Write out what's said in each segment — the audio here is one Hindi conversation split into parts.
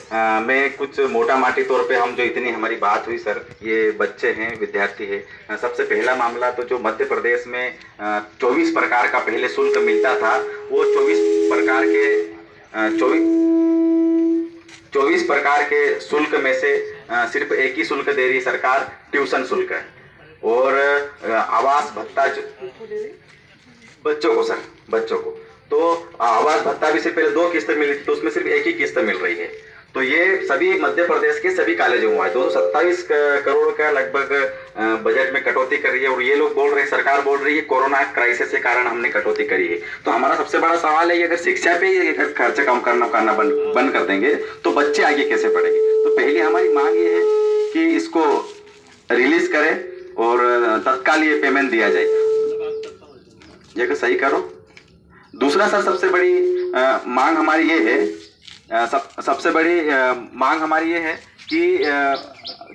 मैं कुछ मोटा माटी तौर पे हम जो इतनी हमारी बात हुई सर, ये बच्चे हैं, विद्यार्थी है। सबसे पहला मामला तो जो मध्य प्रदेश में 24 प्रकार का पहले शुल्क मिलता था, वो 24 प्रकार के शुल्क में से सिर्फ एक ही शुल्क दे रही सरकार, ट्यूशन शुल्क है। और आवास भत्ता बच्चों को सर, बच्चों को तो आवास भत्ता भी सिर्फ पहले 2 किस्त मिली थी, तो उसमें सिर्फ एक ही किस्त मिल रही है। तो ये सभी मध्य प्रदेश के सभी कॉलेजों में 227 करोड़ का लगभग बजट में कटौती कर रही है। और ये लोग बोल रहे हैं, सरकार बोल रही है कोरोना क्राइसिस के कारण हमने कटौती करी है। तो हमारा सबसे बड़ा सवाल है, अगर शिक्षा पे अगर खर्चा कम करना बंद कर देंगे तो बच्चे आगे कैसे पढ़ेंगे। तो पहली हमारी मांग ये है कि इसको रिलीज करें और तत्काल ये पेमेंट दिया जाए, ये सही करो। दूसरा सर, सबसे बड़ी मांग हमारी ये है, सबसे बड़ी मांग हमारी ये है कि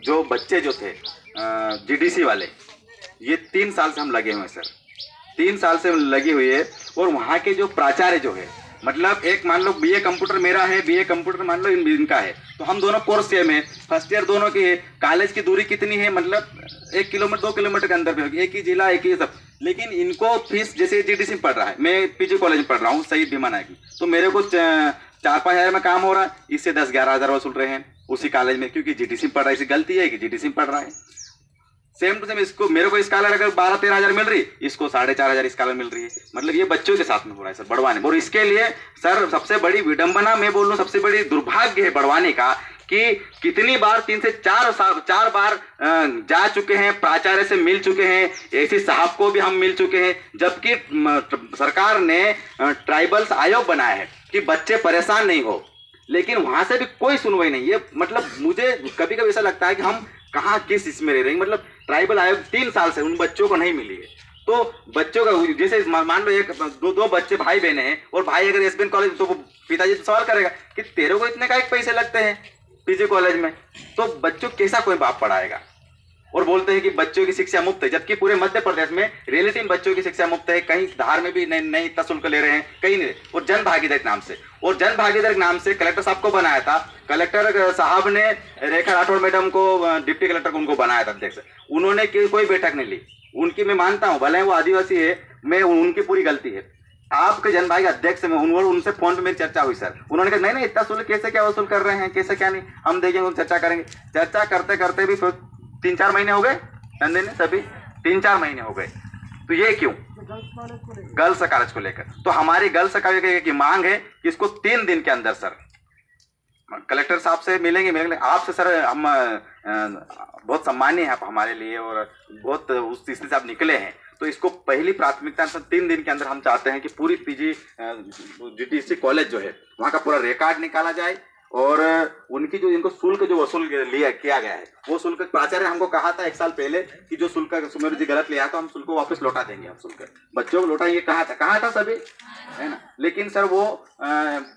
जो बच्चे जो थे जीडीसी वाले, ये 3 साल से हम लगे हुए हैं सर, 3 साल से लगी हुई है। और वहाँ के जो प्राचार्य जो है, मतलब एक मान लो बीए कंप्यूटर मेरा है, बीए कंप्यूटर मान लो इनका है, तो हम दोनों कोर्स सेम है, फर्स्ट ईयर दोनों की है। कॉलेज की दूरी कितनी है, मतलब 1 किलोमीटर 2 किलोमीटर के अंदर पे होगी, एक ही जिला, एक ही सब। लेकिन इनको फीस, जैसे जीडीसी में पढ़ रहा है, मैं पीजी कॉलेज में पढ़ रहा हूँ शहीद भीमा नायक, तो मेरे को 4-5 हज़ार में काम हो रहा है, इससे 10-11 हज़ार वसूल रहे हैं उसी कॉलेज में, क्योंकि जीडीसी में पढ़ रहा है। इसकी गलती है कि जीडीसी में पढ़ रहा है। सेम टू सेम इसको, मेरे को स्कॉलर अगर 12-13 हज़ार मिल रही, इसको 4.5 हज़ार स्कॉलर मिल रही है। मतलब ये बच्चों के साथ में हो रहा है सर, बढ़वाने। और इसके लिए सर सबसे बड़ी विडंबना, मैं बोल रहा हूँ सबसे बड़ी दुर्भाग्य है बढ़वाने का, कि कितनी बार 3 से 4 बार जा चुके हैं, प्राचार्य से मिल चुके हैं, एसी साहब को भी हम मिल चुके हैं, जबकि सरकार ने ट्राइबल्स आयोग बनाया है कि बच्चे परेशान नहीं हो, लेकिन वहां से भी कोई सुनवाई नहीं है। मतलब मुझे कभी कभी ऐसा लगता है कि हम कहाँ किस इसमें रह रहे हैं। मतलब ट्राइबल आयोग 3 साल से उन बच्चों को नहीं मिली है। तो बच्चों का, जैसे मान लो एक दो बच्चे भाई बहने हैं, और भाई अगर एसबीएन कॉलेज, तो पिताजी तो सवाल करेगा कि तेरे को इतने का एक पैसे लगते हैं पीजी कॉलेज में, तो बच्चों कैसा कोई बाप पढ़ाएगा। और बोलते हैं कि बच्चों की शिक्षा मुफ्त है, जबकि पूरे मध्य प्रदेश में रियलिटी में बच्चों की शिक्षा मुफ्त है। कहीं धार में भी नहीं इतना शुल्क ले रहे हैं, कहीं नहीं। और जन भागीदारी नाम से, और जन भागीदारी नाम से कलेक्टर साहब को बनाया था, कलेक्टर साहब ने रेखा राठौड़ मैडम को, डिप्टी कलेक्टर को उनको बनाया था अध्यक्ष। उन्होंने कोई बैठक नहीं ली उनकी। मैं मानता हूँ भले वो आदिवासी है, मैं उनकी पूरी गलती है। आपके जनभागी अध्यक्ष में उनसे फोन पे मेरी चर्चा हुई सर, उन्होंने कहा नहीं इतना शुल्क कैसे क्या वसूल कर रहे हैं, कैसे क्या नहीं, हम देखेंगे, चर्चा करेंगे। चर्चा करते करते भी 3-4 महीने हो गए, धंधे ने सभी 3-4 महीने हो गए। तो ये क्यों? गर्ल्स कॉलेज को लेकर। तो हमारी गर्ल्स कॉलेज की मांग है कि इसको 3 दिन के अंदर सर कलेक्टर साहब से मिलेंगे आपसे सर। हम बहुत सम्मानीय है आप हमारे लिए, और बहुत उस स्थिति से आप निकले हैं, तो इसको पहली प्राथमिकता 3 दिन के अंदर हम चाहते हैं कि पूरी पीजी जीटीसी कॉलेज जो है वहाँ का पूरा रिकॉर्ड निकाला जाए, और उनकी जो इनको शुल्क जो वसूल किया गया है, वो शुल्क प्राचार्य हमको कहा था 1 साल पहले कि जो शुल्क सुमेर जी गलत लिया, तो हम शुल्क वापस लौटा देंगे, हम शुल्क बच्चों को लौटाएंगे, कहा था सभी, है ना। लेकिन सर वो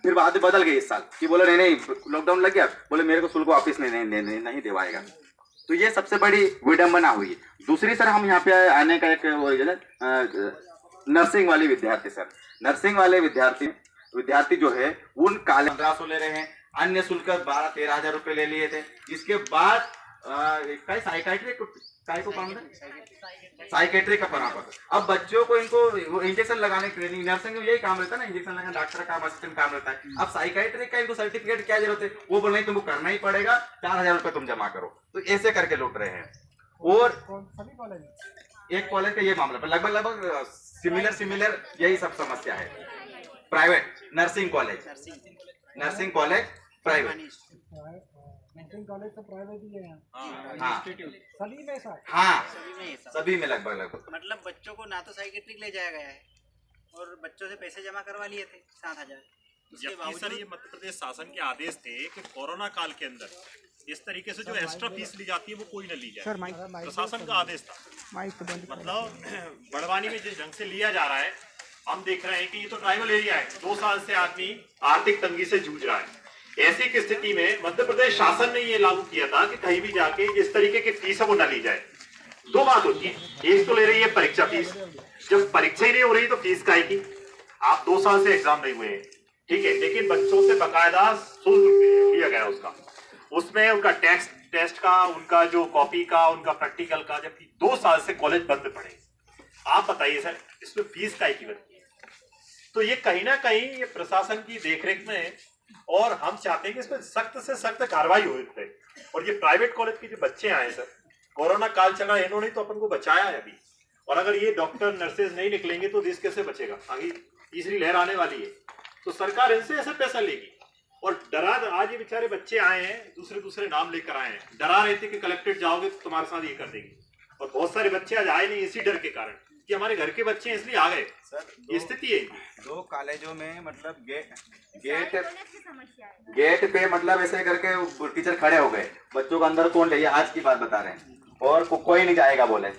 फिर बाद बदल गई इस साल कि बोले नहीं लॉकडाउन लग गया, बोले मेरे को शुल्क वापस नहीं दिवाएगा। तो ये सबसे बड़ी विडंबना हुई। दूसरी सर, हम यहाँ पे आने का एक नर्सिंग वाले विद्यार्थी सर, नर्सिंग वाले विद्यार्थी जो है उन कॉलेज 1500 ले रहे हैं, अन्य शुल्क 12-13 हज़ार रुपए ले लिए थे। इसके बाद साइकेट्री का परामर्श। अब बच्चों को इनको इंजेक्शन लगाने की ट्रेनिंग, नर्सिंग में यही काम रहता है ना, इंजेक्शन लगाना डॉक्टर का असिस्टेंट काम रहता है। अब साइकेट्री का इनको सर्टिफिकेट क्या जरूरत है, वो बोल रहे तुमको करना ही पड़ेगा, 4,000 रुपए तुम जमा करो। तो ऐसे करके लूट रहे हैं। और एक कॉलेज का ये मामला, लगभग सिमिलर यही सब समस्या है। Private nursing college private, nursing college तो प्राइवेट ही है। हाँ सभी में सर, हाँ सभी में लगभग। मतलब बच्चों को ना तो साइकेट्रिक ले जाया गया है, और बच्चों से पैसे जमा करवा लिए थे 7,000। जबकि सर ये मध्य प्रदेश शासन के आदेश थे कि कोरोना काल के अंदर इस तरीके से जो एक्स्ट्रा फीस ली जाती है वो कोई न ली जाए, प्रशासन का आदेश था। मतलब बड़वानी में जिस ढंग से लिया जा रहा है, हम देख रहे हैं कि ये तो ट्राइबल एरिया है, 2 साल से आदमी आर्थिक तंगी से जूझ रहा है। ऐसी की स्थिति में मध्य प्रदेश शासन ने ये लागू किया था कि कहीं भी जाके जिस तरीके की फीस है वो न ली जाए। 2 बात होती है, एक तो ले रही है परीक्षा फीस, जब परीक्षा ही नहीं हो रही तो फीस काहे की। आप 2 साल से एग्जाम नहीं हुए हैं, ठीक है, लेकिन बच्चों से बकायदा शुल्क लिया गया है उसका, उसमें उनका टेस्ट का, उनका जो कॉपी का, उनका प्रैक्टिकल का, जबकि 2 साल से कॉलेज बंद पड़े। आप बताइए सर, इसमें फीस का की बनती है? तो ये कहीं ना कहीं ये प्रशासन की देखरेख में है, और हम चाहते हैं कि इसमें सख्त से सख्त कार्रवाई हो इस पे। और ये प्राइवेट कॉलेज के जो बच्चे आए सर, कोरोना काल चला, इन्होंने तो अपन को बचाया है अभी, और अगर ये डॉक्टर नर्सेज नहीं निकलेंगे तो देश कैसे बचेगा? आगे तीसरी लहर आने वाली है, तो सरकार इनसे ऐसे पैसा लेगी। और डरा, आज ये बेचारे बच्चे आए हैं, दूसरे नाम लेकर आए हैं, डरा रहे थे कि कलेक्ट्रेट जाओगे तो तुम्हारे साथ ये कर देंगे, और बहुत सारे बच्चे आज आए नहीं इसी डर के कारण कि हमारे घर के बच्चे हैं इसलिए आ गए। सर ये स्थिति है। 2 कॉलेजों में मतलब गेट पे मतलब ऐसे करके टीचर खड़े हो गए, बच्चों को अंदर कौन ले, आज की बात बता रहे हैं, और कोई नहीं जाएगा बोले।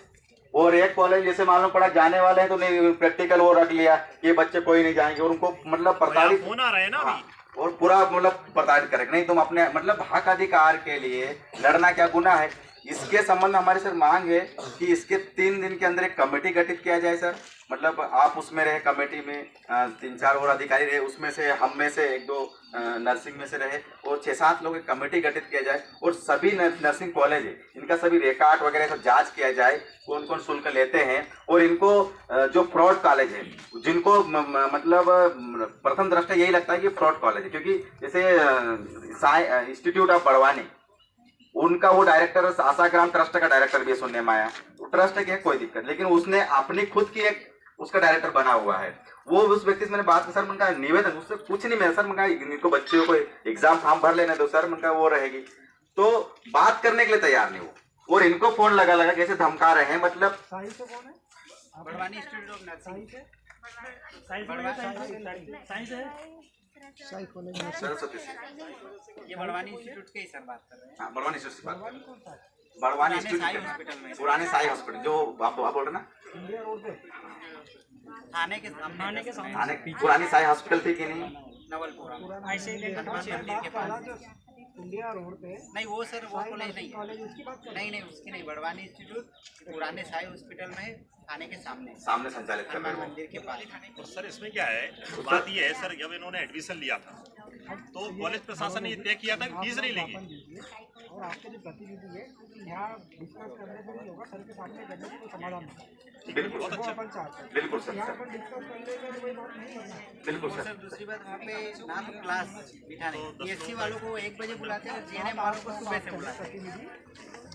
और एक कॉलेज जैसे मालूम पड़ा जाने वाले हैं तो नहीं, प्रैक्टिकल वो रख लिया, ये बच्चे कोई नहीं जाएंगे, और उनको मतलब प्रताड़ित होना रहे ना। हाँ, और पूरा मतलब प्रताड़ित करेंगे। नहीं, तुम अपने मतलब हक अधिकार के लिए लड़ना क्या गुनाह है? इसके संबंध में हमारी सर मांग है कि इसके 3 दिन के अंदर एक कमेटी गठित किया जाए सर। मतलब आप उसमें रहे, कमेटी में 3-4 और अधिकारी रहे, उसमें से हम में से 1-2 नर्सिंग में से रहे, और 6-7 लोग एक कमेटी गठित किया जाए, और सभी नर्सिंग कॉलेज है इनका सभी रिकॉर्ड वगैरह सब जांच किया जाए, कौन कौन शुल्क लेते हैं, और इनको जो फ्रॉड कॉलेज है, जिनको मतलब प्रथम दृष्टया यही लगता है कि फ्रॉड कॉलेज है, क्योंकि जैसे इंस्टीट्यूट ऑफ बड़वानी, उनका वो डायरेक्टर आशाग्राम ट्रस्ट का डायरेक्टर भी सुनने में आया, ट्रस्ट की है कोई दिक्कत, लेकिन उसने अपनी खुद की एक उसका डायरेक्टर बना हुआ है। वो उस व्यक्ति से मैंने बात की, सर उनका निवेदन, उससे कुछ नहीं मेरा सर, उनका इनको बच्चों को एग्जाम फॉर्म भर लेने दो सर, उनका वो रहेगी, तो बात करने के लिए तैयार नहीं हो, और इनको फोन लगा कैसे धमका रहे हैं। मतलब साई से कौन है? Barwani institute of nursing Sai से? साइंस है, साई कॉलेज में सरस्वती से, ये बड़वानी इंस्टीट्यूट के ही सर बात कर रहे हैं। हाँ, बड़वानी इंस्टीट्यूट से बात कर रहे कौन सा है? हैं। बड़वानी पुराने साई इंस्टीट्यूट, हॉस्पिटल में, पुराने साई हॉस्पिटल जो आप बोल रहे ना, इंडिया रोड पे थाने के सामने थाने पुरानी साई हॉस्पिटल थी कि नहीं? नवलपुरा। पुराना हनुमान मंदिर के पास। इंडिया रोड पे नहीं वो सर वो कॉलेज नहीं है। कॉलेज उसकी बात कर नहीं उसकी नहीं, बड़वानी इंस्टीट्यूट पुराने साई हॉस्पिटल में थाने के सामने संचालित कर रहे हनुमान हो। मंदिर के पास। तो सर इसमें क्या है, बात ये है सर, जब इन्होंने एडमिशन लिया था तो कॉलेज प्रशासन ने ये तय किया था कि फीस नहीं लेंगे। और आपके जो गतिविधि है कि यहाँ डिस्कस करने से नहीं होगा, सर के सामने करने से कोई समाधान नहीं। बिल्कुल बहुत अच्छा। अपन चाहते हैं बिल्कुल सर, यहाँ पर डिस्कस कर लेंगे तो कोई बात नहीं करना है। बिल्कुल और सर। सर दूसरी बात वहाँ पे ना तो क्लास बिठाने, बीएससी वालों को 1 बजे बुलाते हैं और जीएनएम वालों को सुबह से बुलाते हैं। प्रतिनिधि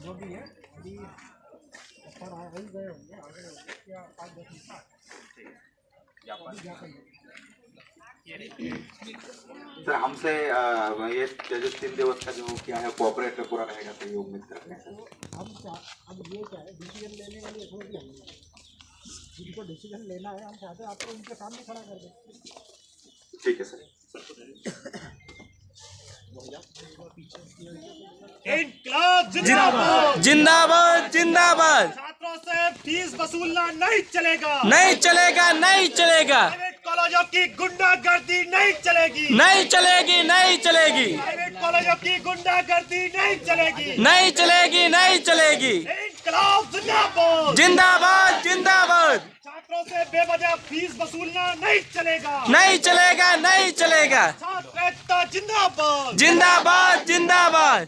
जो भी है अभी सर आ ही गए होंगे, आगे क्या 5-10 मिनट सर हमसे ये जो 3 दिवस का जो क्या है कोऑपरेट पूरा रहेगा, तो ये उम्मीद करते हैं सर। अब ये क्या है, डिसीजन लेने वाली अथॉरिटी हम लोग, जिनको डिसीजन लेना है हम चाहते हैं आपको उनके सामने खड़ा कर दें। ठीक है सर। इनकलाब जिंदाबाद, जिंदाबाद जिंदाबाद। छात्रों से फीस वसूलना नहीं चलेगा, नहीं चलेगा, नहीं चलेगा, प्राइवेट कॉलेजों की गुंडागर्दी नहीं चलेगी, नहीं चलेगी, नहीं चलेगी, प्राइवेट कॉलेजों की गुंडागर्दी नहीं चलेगी, नहीं चलेगी, नहीं चलेगी। इनकलाब जिंदाबाद, जिंदाबाद जिंदाबाद। छात्रों से बेवजह फीस वसूलना नहीं चलेगा, नहीं चलेगा, नहीं चलेगा। छात्र एकता जिंदाबाद, जिंदाबाद जिंदाबाद।